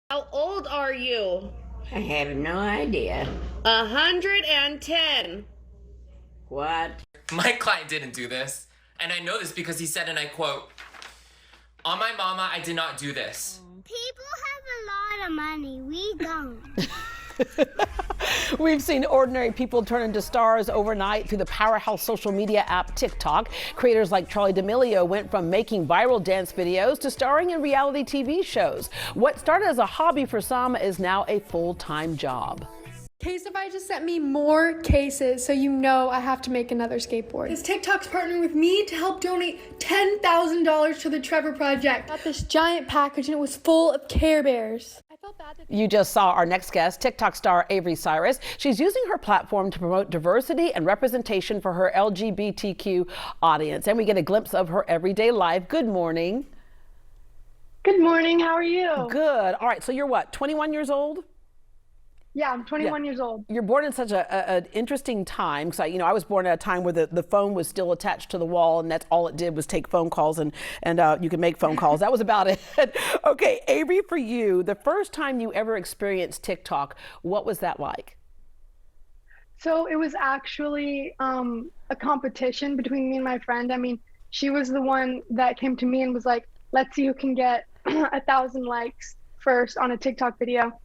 How old are you? I have no idea. 110. What? My client didn't do this, and I know this because he said, and I quote, "On my mama, I did not do this." People have a lot of money. We don't. We've seen ordinary people turn into stars overnight through the powerhouse social media app TikTok. Creators like Charlie D'Amelio went from making viral dance videos to starring in reality TV shows. What started as a hobby for some is now a full-time job. Casetify just sent me more cases, so you know I have to make another skateboard. This TikTok's partnering with me to help donate $10,000 to the Trevor Project. I got this giant package and it was full of Care Bears. I felt bad that You just saw our next guest, TikTok star Avery Cyrus. She's using her platform to promote diversity and representation for her LGBTQ audience. And we get a glimpse of her everyday life. Good morning. Good morning, how are you? Good. All right, so you're what, 21 years old? Yeah, I'm 21 years old. You're born in such an interesting time, because I was born at a time where the phone was still attached to the wall, and that's all it did was take phone calls, and you could make phone calls. That was about it. Okay, Avery, for you, the first time you ever experienced TikTok, what was that like? So it was actually a competition between me and my friend. I mean, she was the one that came to me and was like, let's see who can get 1,000 likes first on a TikTok video.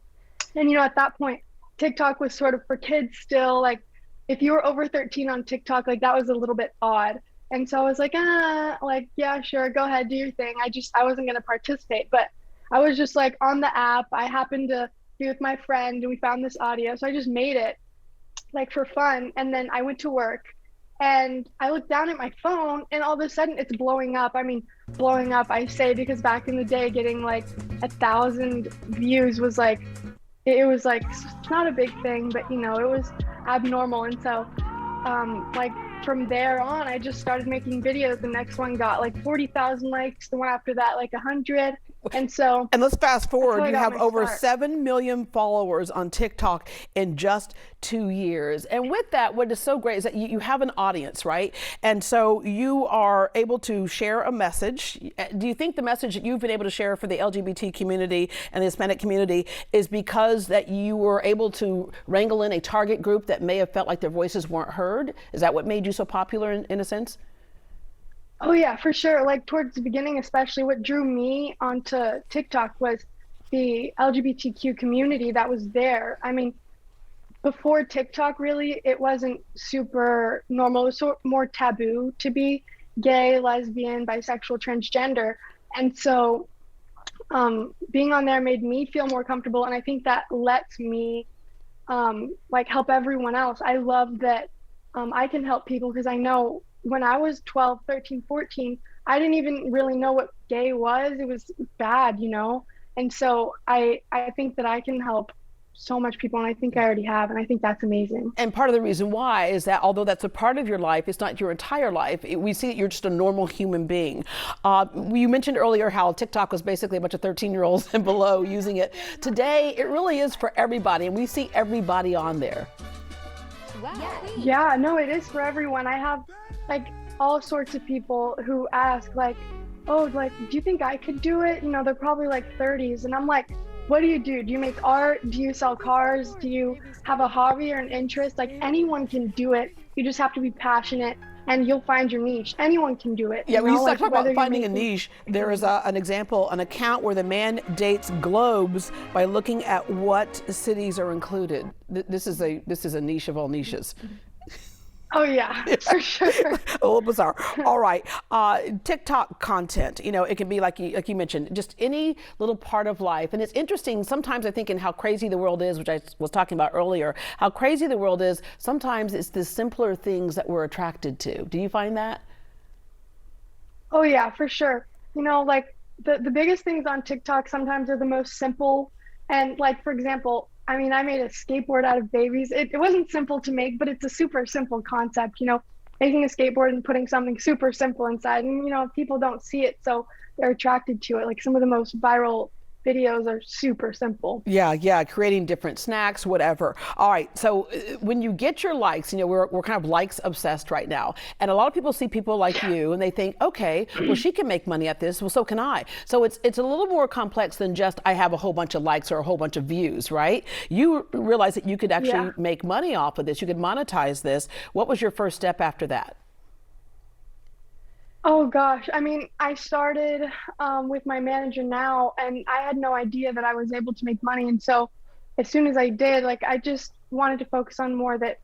And, at that point, TikTok was sort of for kids still. Like, if you were over 13 on TikTok, like, that was a little bit odd. And so I was like, yeah, sure, go ahead, do your thing. I wasn't going to participate. But I was just, like, on the app. I happened to be with my friend, and we found this audio. So I just made it, like, for fun. And then I went to work. And I looked down at my phone, and all of a sudden, it's blowing up. I mean, blowing up, I say, because back in the day, getting, like, 1,000 views was, like, it was like, it's not a big thing, but it was abnormal. And so like from there on, I just started making videos. The next one got like 40,000 likes, the one after that like 100. And so, and let's fast forward, you have over start. 7 million followers on TikTok in just 2 years. And with that, what is so great is that you have an audience, right? And so you are able to share a message. Do you think the message that you've been able to share for the LGBT community and the Hispanic community is because that you were able to wrangle in a target group that may have felt like their voices weren't heard? Is that what made you so popular in a sense? Oh yeah, for sure. Like towards the beginning, especially what drew me onto TikTok was the LGBTQ community that was there. I mean, before TikTok, really, it wasn't super normal. It was more taboo to be gay, lesbian, bisexual, transgender. And so being on there made me feel more comfortable. And I think that lets me like help everyone else. I love that I can help people because I know when I was 12, 13, 14, I didn't even really know what gay was. It was bad, And so I think that I can help so much people, and I think I already have, and I think that's amazing. And part of the reason why is that although that's a part of your life, it's not your entire life. We see that you're just a normal human being. You mentioned earlier how TikTok was basically a bunch of 13-year-olds and below using it. Today, it really is for everybody, and we see everybody on there. wow. Yeah, no, it is for everyone. I have like all sorts of people who ask like, oh, like, do you think I could do it? They're probably like 30s. And I'm like, what do? Do you make art? Do you sell cars? Do you have a hobby or an interest? Like anyone can do it. You just have to be passionate and you'll find your niche. Anyone can do it. Yeah, when you like, talk about finding a niche, there is an example, an account where the man dates globes by looking at what cities are included. This is a niche of all niches. Oh yeah, for sure. A little bizarre. All right, TikTok content. It can be like you mentioned, just any little part of life. And it's interesting. Sometimes I think in how crazy the world is, which I was talking about earlier, how crazy the world is. Sometimes it's the simpler things that we're attracted to. Do you find that? Oh yeah, for sure. Like the biggest things on TikTok sometimes are the most simple. And like, for example, I mean, I made a skateboard out of babies. It wasn't simple to make, but it's a super simple concept, making a skateboard and putting something super simple inside. And, people don't see it, so they're attracted to it. Like some of the most viral videos are super simple. Yeah, creating different snacks, whatever. All right, so when you get your likes, we're kind of likes obsessed right now. And a lot of people see people like you and they think, okay, well, she can make money at this, well, so can I. So it's a little more complex than just I have a whole bunch of likes or a whole bunch of views, right? You realize that you could actually make money off of this, you could monetize this. What was your first step after that? Oh gosh, I mean, I started with my manager now, and I had no idea that I was able to make money. And so, as soon as I did, like, I just wanted to focus on more that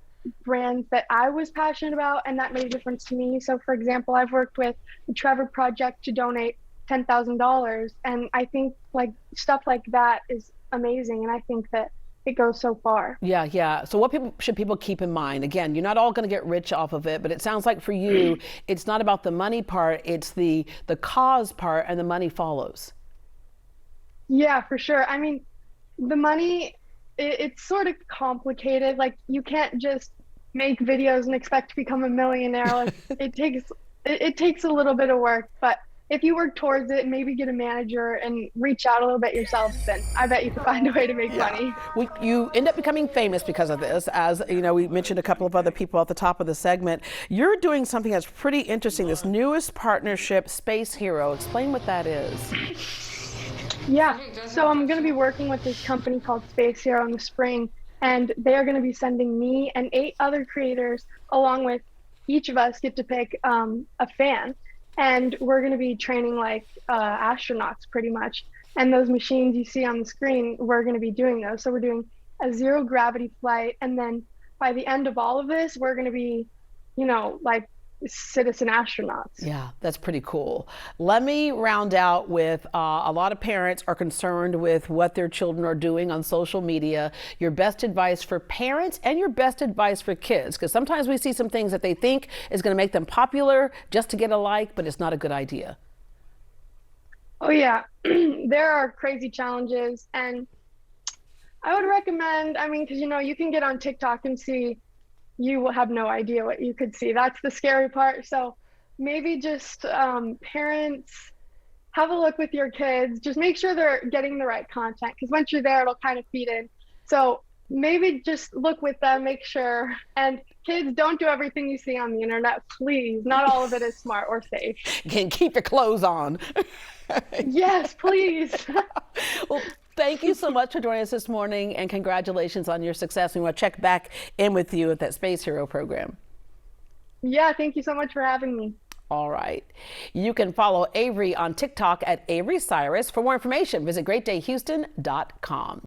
brands that I was passionate about, and that made a difference to me. So, for example, I've worked with the Trevor Project to donate $10,000, and I think like stuff like that is amazing, and I think that it goes so far. Yeah. So what should people keep in mind? Again, you're not all going to get rich off of it, but it sounds like for you, it's not about the money part, it's the cause part, and the money follows. Yeah, for sure. I mean, the money, it's sort of complicated. Like, you can't just make videos and expect to become a millionaire. Like, it takes a little bit of work, but if you work towards it, maybe get a manager and reach out a little bit yourself, then I bet you can find a way to make money. You end up becoming famous because of this. As you know, we mentioned a couple of other people at the top of the segment. You're doing something that's pretty interesting, this newest partnership, Space Hero. Explain what that is. Yeah, so I'm going to be working with this company called Space Hero in the spring, and they are going to be sending me and 8 other creators, along with each of us get to pick a fan. And we're going to be training like astronauts pretty much. And those machines you see on the screen, we're going to be doing those. So we're doing a 0 gravity flight. And then by the end of all of this, we're going to be, like citizen astronauts. Yeah, that's pretty cool. Let me round out with a lot of parents are concerned with what their children are doing on social media. Your best advice for parents and your best advice for kids, because sometimes we see some things that they think is going to make them popular just to get a like, but it's not a good idea. Oh yeah, there are crazy challenges, and I would recommend, I mean, because you can get on TikTok and see, you will have no idea what you could see. That's the scary part. So maybe just parents, have a look with your kids. Just make sure they're getting the right content, because once you're there, it'll kind of feed in. So maybe just look with them, make sure. And kids, don't do everything you see on the internet, please. Not all of it is smart or safe. You can keep your clothes on. Yes, please. Well, thank you so much for joining us this morning, and congratulations on your success. We want to check back in with you at that Space Hero program. Yeah, thank you so much for having me. All right. You can follow Avery on TikTok at Avery Cyrus. For more information, visit greatdayhouston.com.